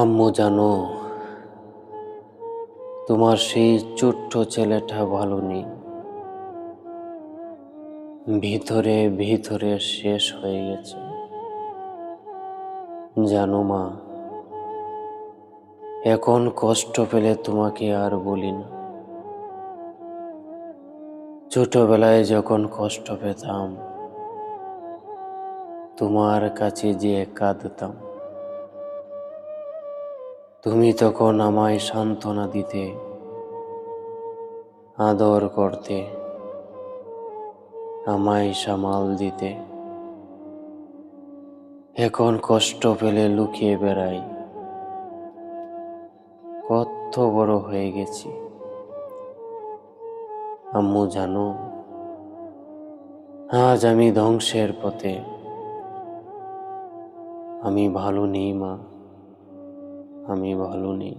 আম্মু জানো, তোমার সেই ছোট্ট ছেলেটা ভালো নেই। ভিতরে ভিতরে শেষ হয়ে গেছে। জানো মা, এখন কষ্ট পেলে তোমাকে আর বলি না। ছোটবেলায় যখন কষ্ট পেতাম, তোমার কাছে যেয়ে কাঁদতাম। তুমি তখন আমায় সান্ত্বনা দিতে, আদর করতে, আমায় সামাল দিতে। এখন কষ্ট পেলে লুকিয়ে বেড়াই। কত বড় হয়ে গেছি। আম্মু জানো, আজ আমি ধ্বংসের পথে। আমি ভালো নেই মা, আমি ভালো নেই।